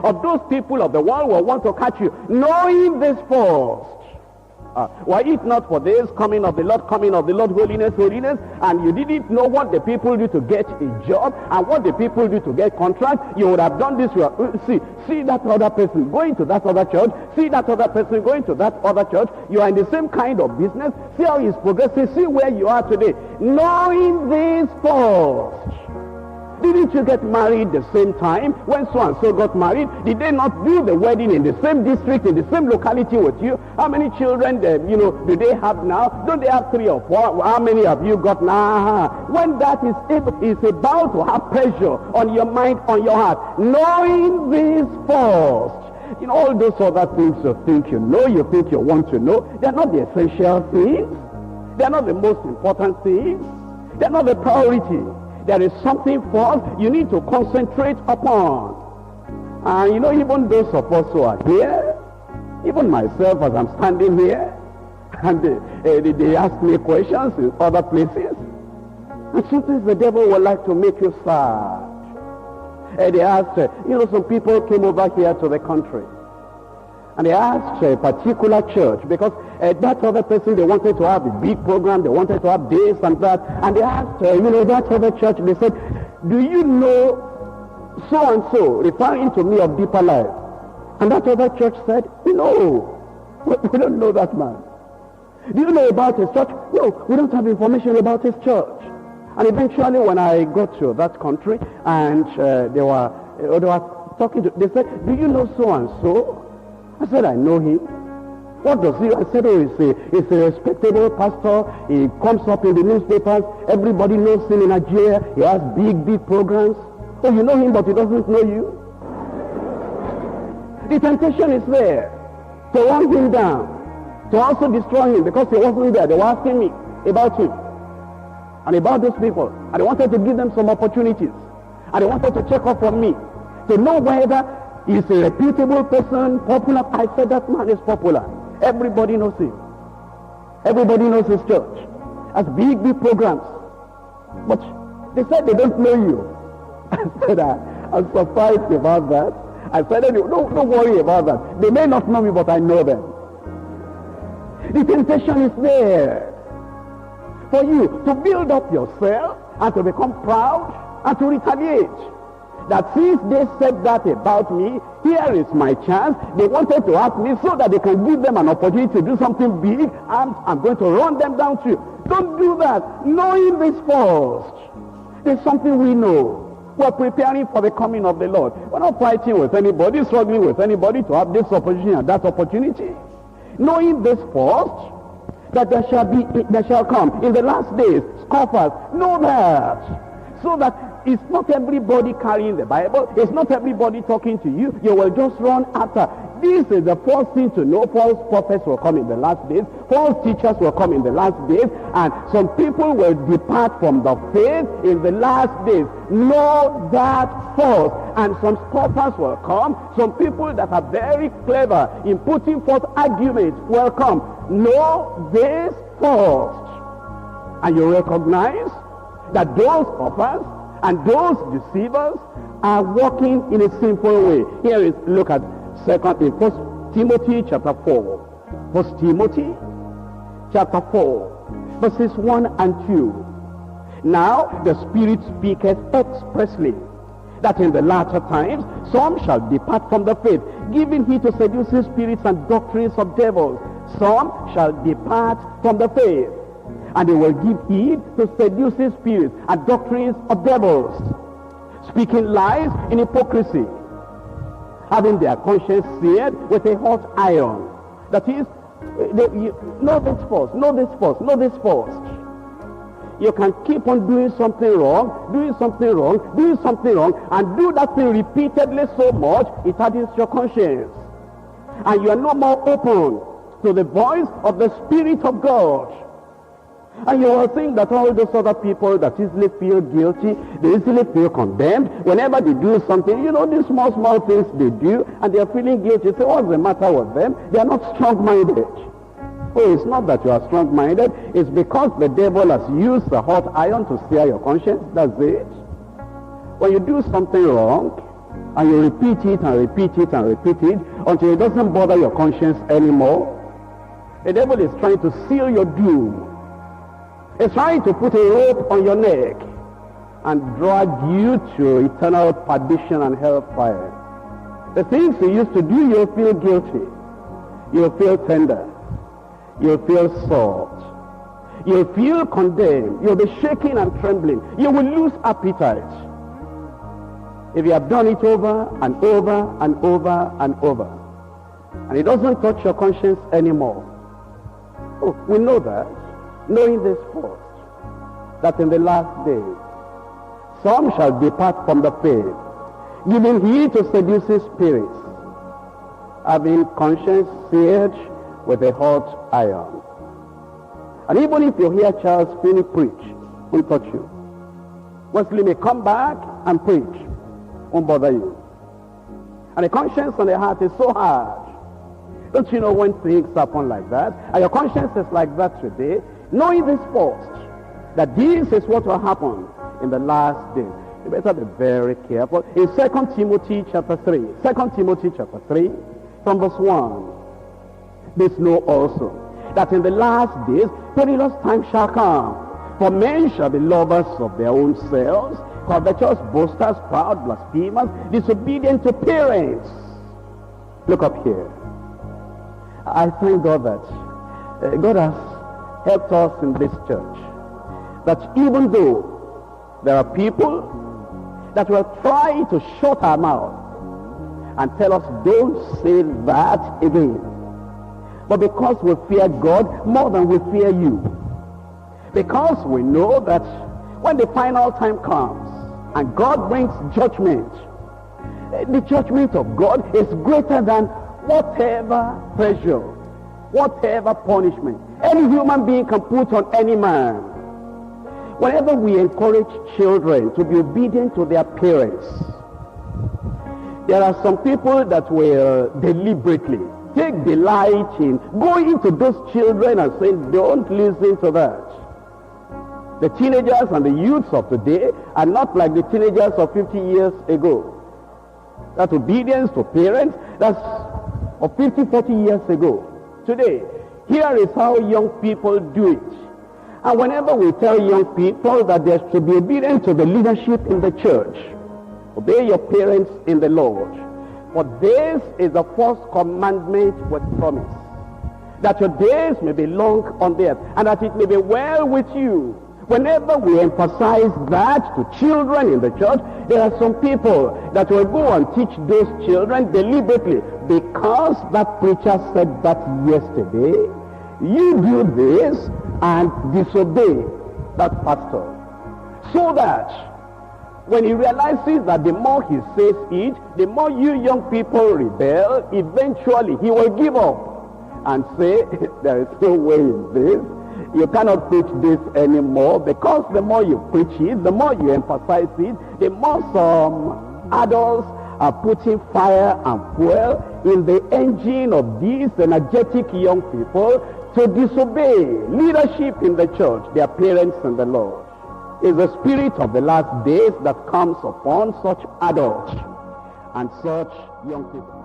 of those people of the world will want to catch you, knowing this first. Were it not for this coming of the Lord, holiness, holiness, and you didn't know what the people do to get a job and what the people do to get contract, you would have done this. See that other person going to that other church, see that other person going to that other church. You are in the same kind of business. See how he's progressing. See where you are today. Knowing this first. Didn't you get married the same time when so and so got married? Did they not do the wedding in the same district, in the same locality with you? How many children, do they have now? Don't they have 3 or 4? How many have you got now? When that is about to have pressure on your mind, on your heart, knowing this first. All those other things you think you know, you think you want to know, they're not the essential things. They're not the most important things. They're not the priority. There is something first you need to concentrate upon. And even those of us who are here, even myself as I'm standing here, and they ask me questions in other places. And sometimes the devil would like to make you sad. They ask, some people came over here to the country. And they asked a particular church, because that other person, they wanted to have a big program, they wanted to have this and that. And they asked, that other church, they said, do you know so-and-so, referring to me of Deeper Life? And that other church said, no, we don't know that man. Do you know about his church? No, we don't have information about his church. And eventually when I got to that country, and they were talking to, they said, do you know so-and-so? I said, I know him. What does he? I said, he's a respectable pastor. He comes up in the newspapers. Everybody knows him in Nigeria. He has big programs. So you know him, but he doesn't know you. The temptation is there to run him down, to also destroy him, because he wasn't there. They were asking me about him and about those people. And they wanted to give them some opportunities. And they wanted to check up on me to know whether he's a reputable person, popular. I said, that man is popular. Everybody knows him. Everybody knows his church. Has big programs. But they said they don't know you. I said, I'm surprised about that. I said, don't worry about that. They may not know me, but I know them. The temptation is there for you to build up yourself and to become proud and to retaliate. That since they said that about me, here is my chance. They wanted to ask me so that they can give them an opportunity to do something big. I'm going to run them down to you. Don't do that. Knowing this first. There's something we know. We're preparing for the coming of the Lord. We're not fighting with anybody, struggling with anybody to have this opportunity and that opportunity. Knowing this first, that there shall come in the last days scoffers. Know that. So that it's not everybody carrying the Bible. It's not everybody talking to you. You will just run after. This is the first thing to know. False prophets will come in the last days. False teachers will come in the last days. And some people will depart from the faith in the last days. Know that first. And some scoffers will come. Some people that are very clever in putting forth arguments will come. Know this first. And you recognize that those scoffers and those deceivers are walking in a sinful way. Here is, look at 1 Timothy chapter 4. 1 Timothy chapter 4, verses 1 and 2. Now the Spirit speaketh expressly that in the latter times some shall depart from the faith, giving heed to seducing spirits and doctrines of devils. Some shall depart from the faith, and they will give heed to seducing spirits and doctrines of devils, speaking lies in hypocrisy, having their conscience seared with a hot iron. That is, know this first, know this first, know this first. You can keep on doing something wrong, doing something wrong, doing something wrong, and do that thing repeatedly so much, it hardens your conscience. And you are no more open to the voice of the Spirit of God. And you will think that all those other people that easily feel guilty, they easily feel condemned, whenever they do something, these small things they do, and they are feeling guilty. You say, what's the matter with them? They are not strong-minded. Oh, it's not that you are strong-minded. It's because the devil has used the hot iron to sear your conscience. That's it. When you do something wrong, And you repeat it and repeat it and repeat it until it doesn't bother your conscience anymore. The devil is trying to seal your doom. He's trying to put a rope on your neck and drag you to eternal perdition and hellfire. The things you used to do, you'll feel guilty. You'll feel tender. You'll feel salt. You'll feel condemned. You'll be shaking and trembling. You will lose appetite. If you have done it over and over and over and over, and it doesn't touch your conscience anymore. Oh, we know that, knowing this first, that in the last days, some shall depart from the faith, giving heed to seducing spirits, having conscience seared with a hot iron. And even if you hear Charles Finney preach, won't touch you. Wesley may come back and preach, won't bother you. And the conscience and the heart is so hard. Don't you know when things happen like that, and your conscience is like that today, knowing this first, that this is what will happen in the last days. You better be very careful. In 2 Timothy chapter 3, 2 Timothy chapter 3, from verse 1, this know also, that in the last days perilous times shall come. For men shall be lovers of their own selves, covetous, boasters, proud, blasphemers, disobedient to parents. Look up here. I thank God that God has helped us in this church. That even though there are people that will try to shut our mouth and tell us, don't say that again. But because we fear God more than we fear you, because we know that when the final time comes and God brings judgment, the judgment of God is greater than whatever pressure, whatever punishment any human being can put on any man. Whenever we encourage children to be obedient to their parents, there are some people that will deliberately take delight in going to those children and saying, don't listen to that. The teenagers and the youths of today are not like the teenagers of 50 years ago. That obedience to parents, that's of 50, 40 years ago. Today, here is how young people do it. And whenever we tell young people that they should be obedient to the leadership in the church, obey your parents in the Lord. For this is the first commandment with promise, that your days may be long on the earth, and that it may be well with you. Whenever we emphasize that to children in the church, there are some people that will go and teach those children deliberately, because that preacher said that yesterday, you do this and disobey that pastor. So that when he realizes that the more he says it, the more you young people rebel, eventually he will give up and say, there is no way in this. You cannot preach this anymore, because the more you preach it, the more you emphasize it, the more some adults are putting fire and fuel in the engine of these energetic young people to disobey leadership in the church, their parents and the Lord. It's the spirit of the last days that comes upon such adults and such young people.